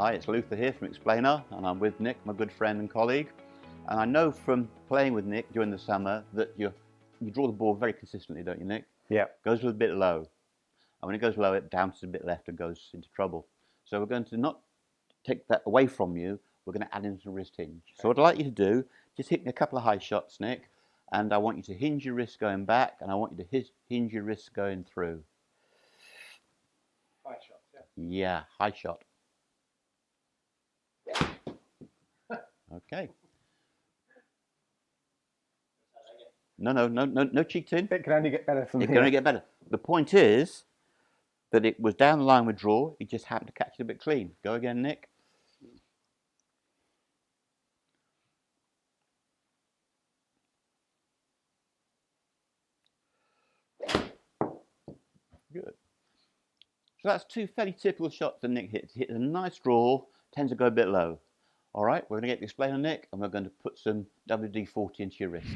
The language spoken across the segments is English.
Hi, it's Luther here from Explanar, and I'm with Nick, my good friend and colleague. And I know from playing with Nick during the summer that you draw the ball very consistently, don't you, Nick? Yeah. Goes a little bit low. And when it goes low, it bounces a bit left and goes into trouble. So we're going to not take that away from you, we're going to add in some wrist hinge. So what I'd like you to do, just hit me a couple of high shots, Nick, and I want you to hinge your wrist going back, and I want you to hinge your wrist going through. High shots, yeah. Yeah, high shot. Okay. No cheating. It can only get better from It here. can only get better. The point is that it was down the line with draw. It just happened to catch it a bit clean. Go again, Nick. Good. So that's two fairly typical shots that Nick hits. He hits a nice draw, tends to go a bit low. All right, we're going to get the explainer, Nick, and we're going to put some WD-40 into your wrists.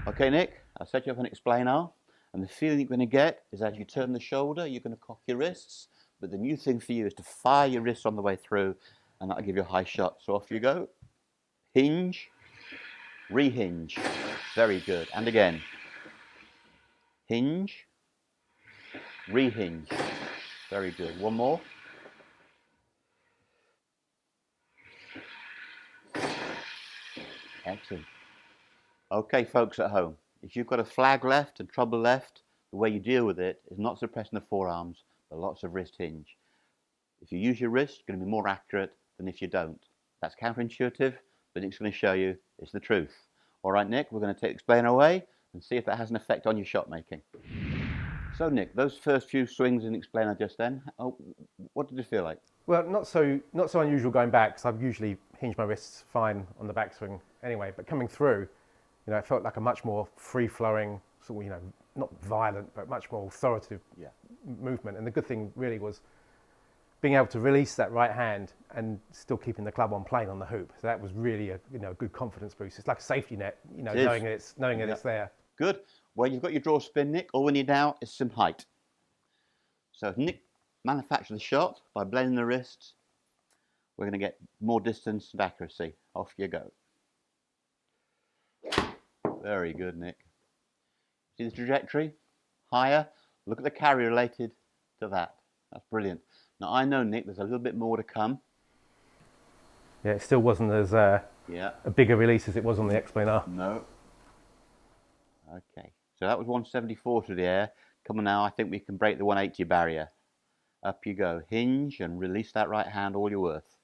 Okay, Nick, I'll set you up an explainer, and the feeling you're going to get is as you turn the shoulder, you're going to cock your wrists, but the new thing for you is to fire your wrists on the way through, and that'll give you a high shot. So off you go. Hinge, rehinge. Very good. And again. Hinge, rehinge. Very good. One more. Excellent. Okay, folks at home, if you've got a flag left and trouble left, the way you deal with it is not suppressing the forearms, but lots of wrist hinge. If you use your wrist, it's going to be more accurate than if you don't. That's counterintuitive, but Nick's going to show you it's the truth. All right, Nick, we're going to take the explainer away and see if that has an effect on your shot making. So, Nick, those first few swings in explainer just then, what did it feel like? Well, not so unusual going back, because I've usually hinged my wrists fine on the backswing anyway. But coming through, it felt like a much more free-flowing, sort of, not violent, but much more authoritative movement. And the good thing really was being able to release that right hand and still keeping the club on plane on the hoop. So that was really a good confidence boost. It's like a safety net, knowing that it's there. Good. Well, you've got your draw spin, Nick. All we need now is some height. So Nick manufactured the shot by blending the wrists. We're going to get more distance and accuracy. Off you go. Very good, Nick. See the trajectory? Higher. Look at the carry related to that. That's brilliant. Now, I know, Nick, there's a little bit more to come. Yeah, it still wasn't as a bigger release as it was on the Explanar. No. Okay. So that was 174 to the air. Come on now, I think we can break the 180 barrier. Up you go. Hinge and release that right hand all you're worth.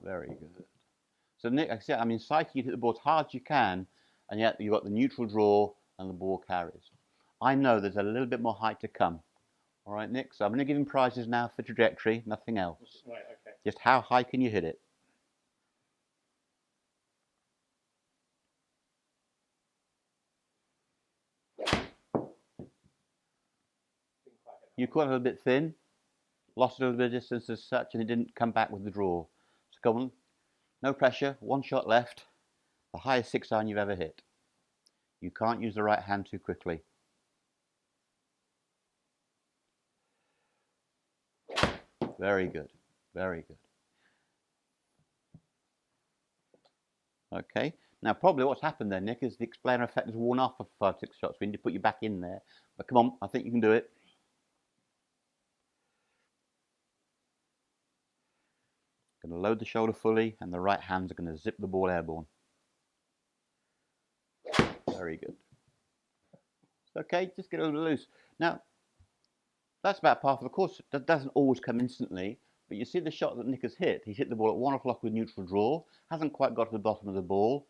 Very good. So Nick, like I said, I'm inciting you to hit the ball as hard as you can, and yet you've got the neutral draw and the ball carries. I know there's a little bit more height to come. All right, Nick, so I'm going to give him prizes now for trajectory, nothing else. Right, okay. Just how high can you hit it? You caught it a little bit thin, lost a little bit of distance as such, and it didn't come back with the draw. So come on, no pressure, one shot left, the highest 6-iron you've ever hit. You can't use the right hand too quickly. Very good, very good. Okay, now probably what's happened there, Nick, is the explainer effect has worn off for 5-6 shots. We need to put you back in there. But come on, I think you can do it. Going to load the shoulder fully, and the right hands are going to zip the ball airborne. Very good. Okay, just get a little loose. Now, that's about par for the course. That doesn't always come instantly, but you see the shot that Nick has hit. He's hit the ball at 1 o'clock with neutral draw, hasn't quite got to the bottom of the ball,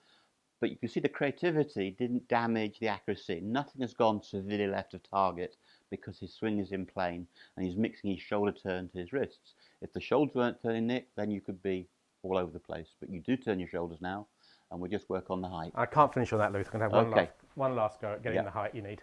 but you can see the creativity didn't damage the accuracy. Nothing has gone severely left of target because his swing is in plane and he's mixing his shoulder turn to his wrists. If the shoulders weren't turning, Nick, then you could be all over the place. But you do turn your shoulders now, and we'll just work on the height. I can't finish on that, Luther. I'm going to have one last go at getting the height you need.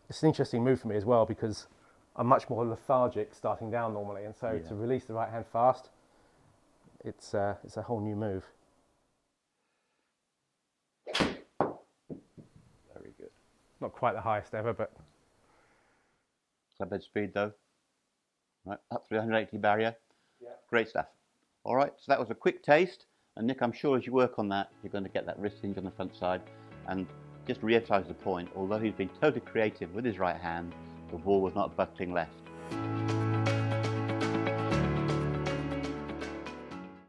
It's an interesting move for me as well because I'm much more lethargic starting down normally, and so to release the right hand fast, it's a whole new move. not quite the highest ever, but Club head speed though. Right, up to the 180 barrier. yeah. Great stuff. All right, so that was a quick taste. And Nick, I'm sure as you work on that, you're going to get that wrist hinge on the front side. And just to re-emphasise the point, although he's been totally creative with his right hand, the ball was not buckling left.